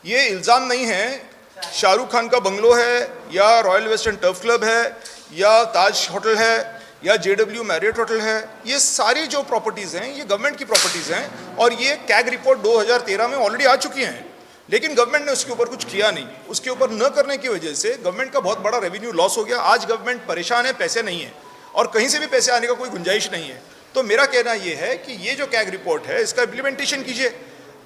ये इल्ज़ाम नहीं है शाहरुख खान का बंगलो है या रॉयल वेस्टर्न टर्फ क्लब है या ताज होटल है या JW मैरियट होटल है। ये सारी जो प्रॉपर्टीज़ हैं ये गवर्नमेंट की प्रॉपर्टीज़ हैं और ये कैग रिपोर्ट 2013 में ऑलरेडी आ चुकी हैं, लेकिन गवर्नमेंट ने उसके ऊपर कुछ किया नहीं। उसके ऊपर न करने की वजह से गवर्नमेंट का बहुत बड़ा रेवेन्यू लॉस हो गया। आज गवर्नमेंट परेशान है, पैसे नहीं है और कहीं से भी पैसे आने का कोई गुंजाइश नहीं है। तो मेरा कहना ये है कि ये जो कैग रिपोर्ट है इसका इम्प्लीमेंटेशन कीजिए।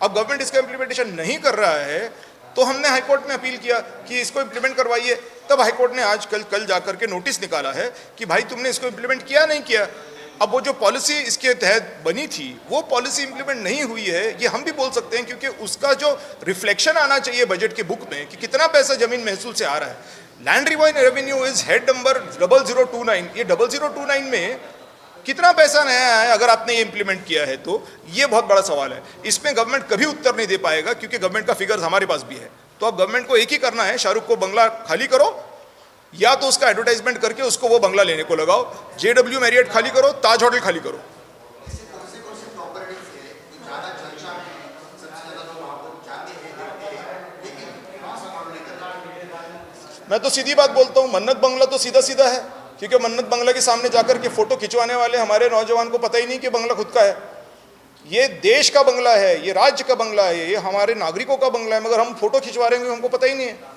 अब गवर्नमेंट इसका इम्प्लीमेंटेशन नहीं कर रहा है तो हमने हाईकोर्ट में अपील किया कि इसको इम्प्लीमेंट करवाइए। तब हाईकोर्ट ने आज कल जाकर के नोटिस निकाला है कि भाई तुमने इसको इम्प्लीमेंट किया नहीं किया। अब वो जो पॉलिसी इसके तहत बनी थी वो पॉलिसी इम्प्लीमेंट नहीं हुई है, ये हम भी बोल सकते हैं, क्योंकि उसका जो रिफ्लेक्शन आना चाहिए बजट के बुक में कि कितना पैसा जमीन महसूल से आ रहा है। Land rewind revenue is head number 0029। ये 0029 में कितना पैसा नया आया है अगर आपने ये इंप्लीमेंट किया है तो ये बहुत बड़ा सवाल है। इसमें गवर्नमेंट कभी उत्तर नहीं दे पाएगा क्योंकि गवर्नमेंट का फिगर्स हमारे पास भी है। तो अब गवर्नमेंट को एक ही करना है, शाहरुख को बंगला खाली करो या तो उसका एडवर्टाइजमेंट करके उसको वो बंगला लेने को लगाओ। JW मैरियट खाली करो, ताज होटल खाली करो। मैं तो सीधी बात बोलता हूँ, मन्नत बंगला तो सीधा सीधा है, क्योंकि मन्नत बंगला के सामने जाकर के फोटो खिंचवाने वाले हमारे नौजवान को पता ही नहीं कि बंगला खुद का है। ये देश का बंगला है, ये राज्य का बंगला है, ये हमारे नागरिकों का बंगला है, मगर हम फोटो खिंचवा रहे हैं हमको पता ही नहीं है।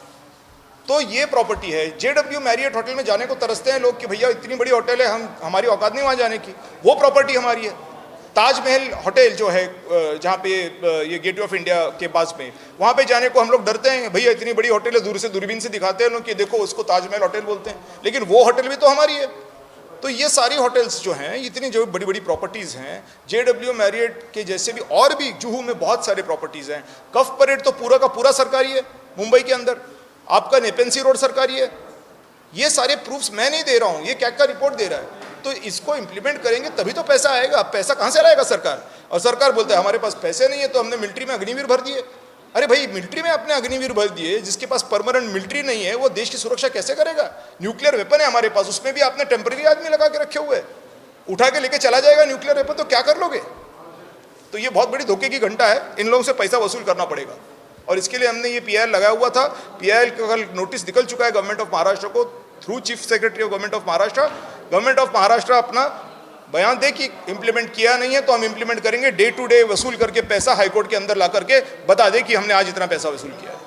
तो ये प्रॉपर्टी है। JW मैरियट होटल में जाने को तरसते हैं लोग कि भैया इतनी बड़ी होटल है, हमारी औकात नहीं वहाँ जाने की, वो प्रॉपर्टी हमारी है। ताजमहल होटल जो है जहाँ पे ये गेटवे ऑफ इंडिया के पास में, वहाँ पे जाने को हम लोग डरते हैं, भैया इतनी बड़ी होटल है, दूर से दूरबीन से दिखाते हैं लोग कि देखो उसको ताजमहल होटल बोलते हैं, लेकिन वो होटल भी तो हमारी है। तो ये सारी होटल्स जो हैं, इतनी जो बड़ी बड़ी प्रॉपर्टीज़ हैं, JW मैरियट के जैसे भी और भी जुहू में बहुत सारे प्रॉपर्टीज़ हैं। कफ परेड तो पूरा का पूरा सरकारी है मुंबई के अंदर, आपका नेपेंसी रोड सरकारी है। ये सारे प्रूफ्स मैं नहीं दे रहा हूँ, ये कैग का रिपोर्ट दे रहा है। तो इसको इम्प्लीमेंट करेंगे तभी तो पैसा आएगा। पैसा कहाँ से लाएगा सरकार? और सरकार बोलता है हमारे पास पैसे नहीं है तो हमने मिलिट्री में अग्निवीर भर दिए। अरे भाई, मिलिट्री में अपने अग्निवीर भर दिए, जिसके पास परमानेंट मिलिट्री नहीं है वो देश की सुरक्षा कैसे करेगा? न्यूक्लियर वेपन है हमारे पास, उसमें भी आपने टेम्पररी आदमी लगा के रखे हुए, उठा के लेके चला जाएगा न्यूक्लियर वेपन, तो क्या कर लोगे? तो ये बहुत बड़ी धोखे की घंटा है, इन लोगों से पैसा वसूल करना पड़ेगा। और इसके लिए हमने ये PIL लगाया हुआ था। PIL का कल नोटिस निकल चुका है गवर्नमेंट ऑफ महाराष्ट्र को through chief secretary of government of Maharashtra. Government of Maharashtra अपना बयान दे कि इंप्लीमेंट किया नहीं है तो हम इंप्लीमेंट करेंगे। डे टू डे वसूल करके पैसा हाईकोर्ट के अंदर ला करके बता दे कि हमने आज इतना पैसा वसूल किया है।